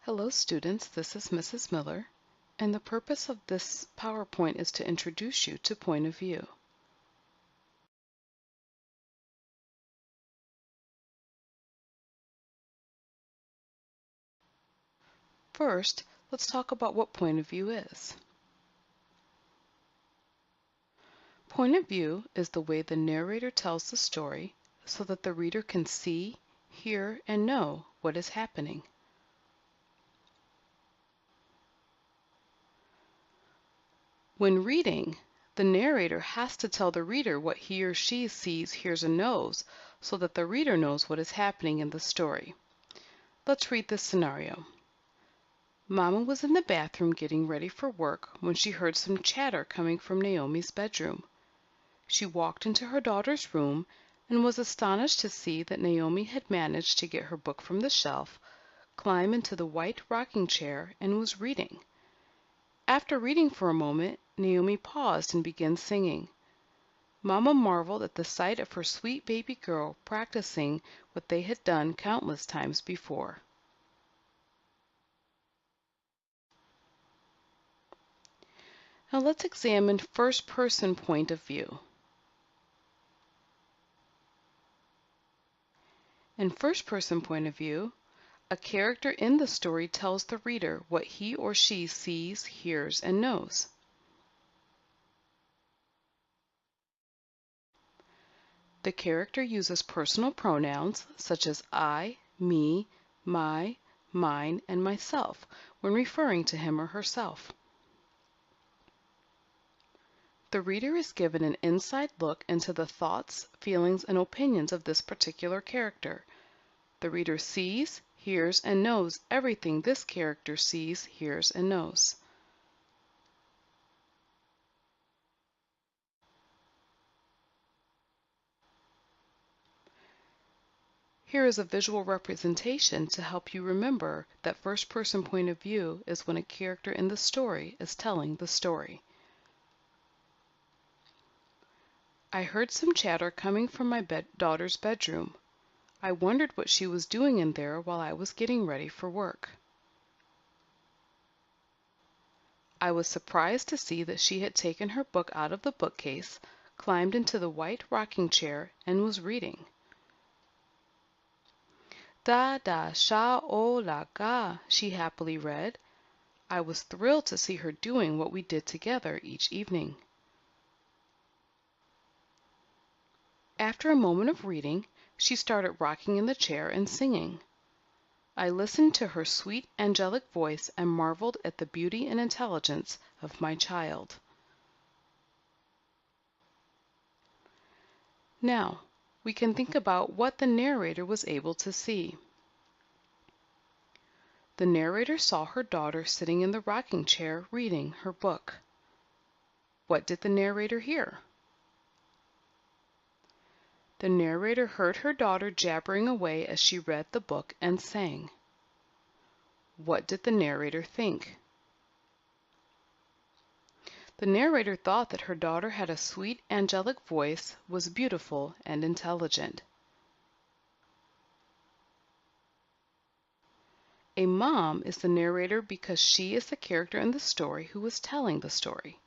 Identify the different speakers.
Speaker 1: Hello students, this is Mrs. Miller, and the purpose of this PowerPoint is to introduce you to point of view. First, let's talk about what point of view is. Point of view is the way the narrator tells the story so that the reader can see, hear, and know what is happening. When reading, the narrator has to tell the reader what he or she sees, hears, and knows so that the reader knows what is happening in the story. Let's read this scenario. Mama was in the bathroom getting ready for work when she heard some chatter coming from Naomi's bedroom. She walked into her daughter's room and was astonished to see that Naomi had managed to get her book from the shelf, climb into the white rocking chair, and was reading. After reading for a moment, Naomi paused and began singing. Mama marveled at the sight of her sweet baby girl practicing what they had done countless times before. Now let's examine first-person point of view. In first-person point of view, a character in the story tells the reader what he or she sees, hears, and knows. The character uses personal pronouns such as I, me, my, mine, and myself when referring to him or herself. The reader is given an inside look into the thoughts, feelings, and opinions of this particular character. The reader sees, hears, and knows everything this character sees, hears, and knows. Here is a visual representation to help you remember that first-person point of view is when a character in the story is telling the story. I heard some chatter coming from my daughter's bedroom. I wondered what she was doing in there while I was getting ready for work. I was surprised to see that she had taken her book out of the bookcase, climbed into the white rocking chair, and was reading. Da da sha o la ga, she happily read. I was thrilled to see her doing what we did together each evening. After a moment of reading, she started rocking in the chair and singing. I listened to her sweet angelic voice and marveled at the beauty and intelligence of my child. Now, we can think about what the narrator was able to see. The narrator saw her daughter sitting in the rocking chair reading her book. What did the narrator hear? The narrator heard her daughter jabbering away as she read the book and sang. What did the narrator think? The narrator thought that her daughter had a sweet, angelic voice, was beautiful, and intelligent. A mom is the narrator because she is the character in the story who is telling the story.